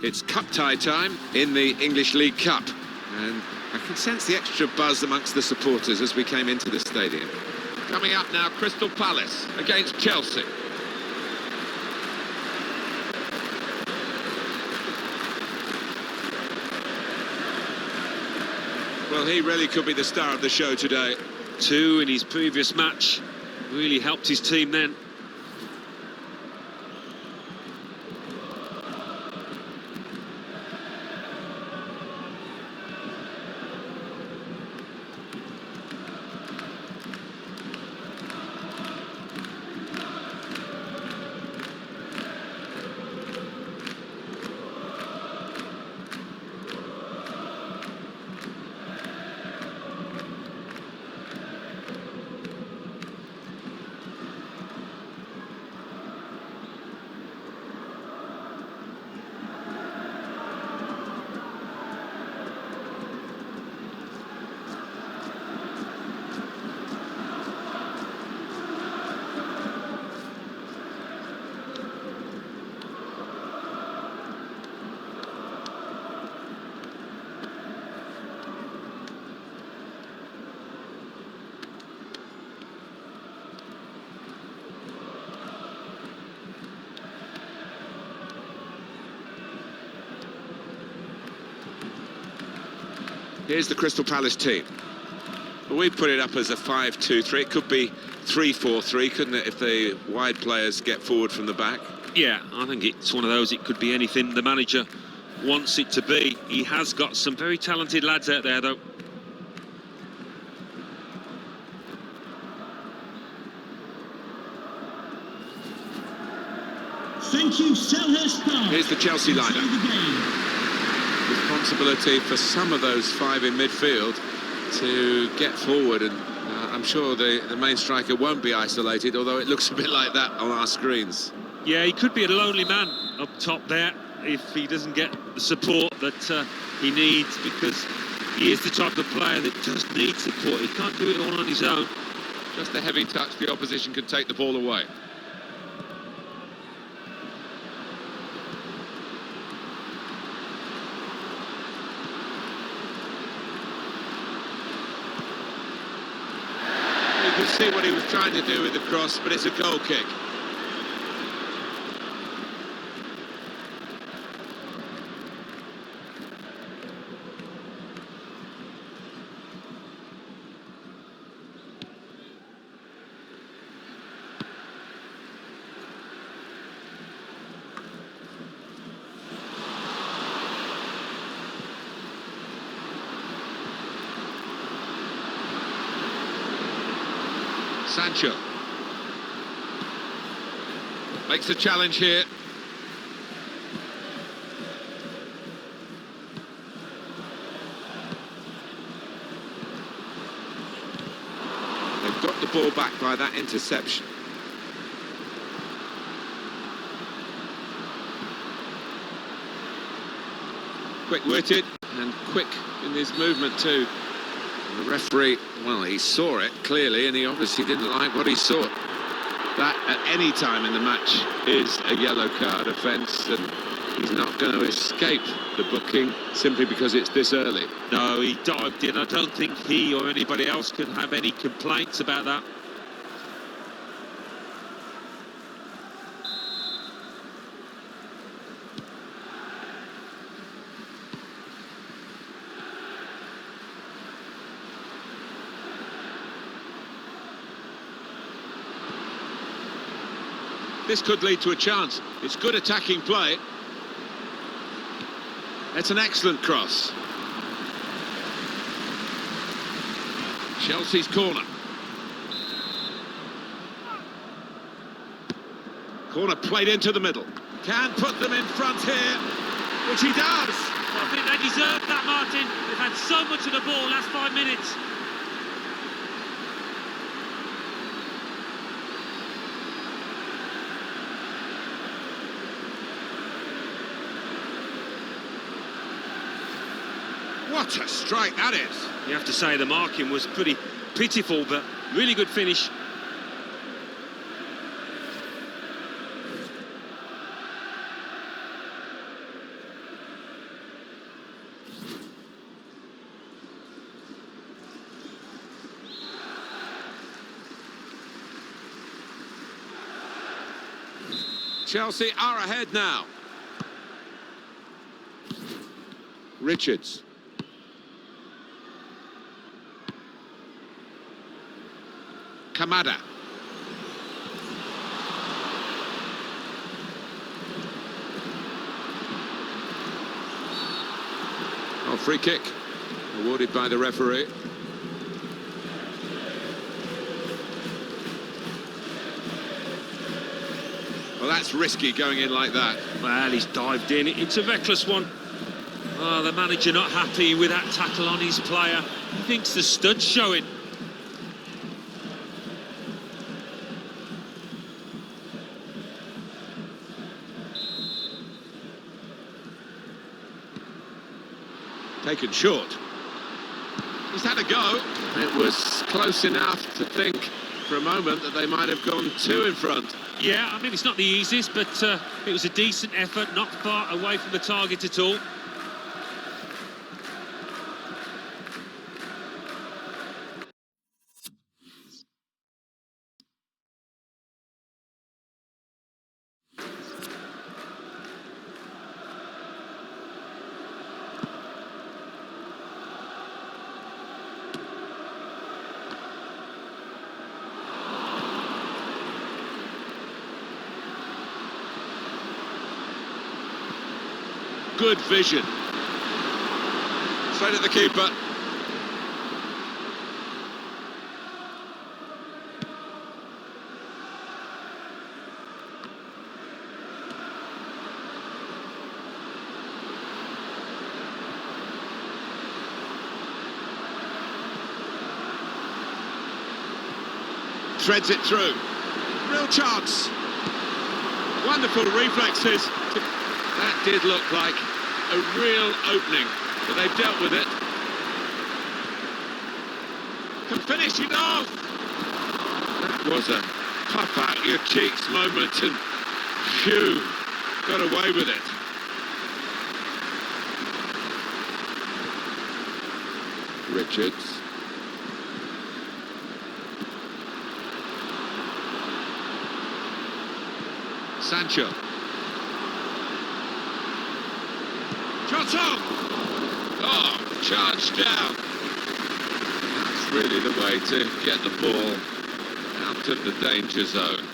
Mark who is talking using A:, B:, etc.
A: It's cup tie time in the English League Cup, and I can sense the extra buzz amongst the supporters as we came into the stadium. Coming up now, Crystal Palace against Chelsea. Well, he really could be the star of the show today.
B: 2 in his previous match, really helped his team then.
A: Here's the Crystal Palace team. We put it up as a 5-2-3. It could be 3-4-3, couldn't it, if the wide players get forward from the back?
B: Yeah, I think it's one of those, it could be anything the manager wants it to be. He has got some very talented lads out there, though.
C: Thank you, Selhurst Park.
A: Here's the Chelsea lineup. Responsibility for some of those 5 in midfield to get forward, and I'm sure the main striker won't be isolated, although it looks a bit like that on our screens.
B: Yeah, he could be a lonely man up top there if he doesn't get the support that he needs, because he is the type of player that just needs support. He can't do it all on his own.
A: Just a heavy touch, the opposition can take the ball away. You can see what he was trying to do with the cross, but it's a goal kick. Sancho makes the challenge here. They've got the ball back by that interception. Quick-witted and quick in his movement too. And the referee, well, he saw it clearly, and he obviously didn't like what he saw. That, at any time in the match, is a yellow card offence, and he's not going to escape the booking simply because it's this early.
B: No, he dived in. I don't think he or anybody else can have any complaints about that.
A: This could lead to a chance. It's good attacking play. It's an excellent cross. Chelsea's corner. Corner played into the middle. Can put them in front here, which he does.
B: I think they deserve that, Martin. They've had so much of the ball last 5 minutes.
A: What a strike that is.
B: You have to say the marking was pretty pitiful, but really good finish.
A: Chelsea are ahead now. Richards. Kamada. Oh, free kick awarded by the referee. Well, that's risky going in like that.
B: Well, he's dived in. It's a reckless one. Oh, the manager not happy with that tackle on his player. He thinks the stud's showing.
A: Taken short. He's had a go. It was close enough to think for a moment that they might have gone two in front.
B: Yeah, I mean, it's not the easiest, but it was a decent effort, not far away from the target at all.
A: Good vision. Straight at the keeper. Threads it through. Real chance. Wonderful reflexes. That did look like a real opening, but they've dealt with it. Can finish it off. That was a puff out your cheeks moment, and phew, got away with it. Richards. Sancho. Shot on! Oh, charged down. That's really the way to get the ball out of the danger zone.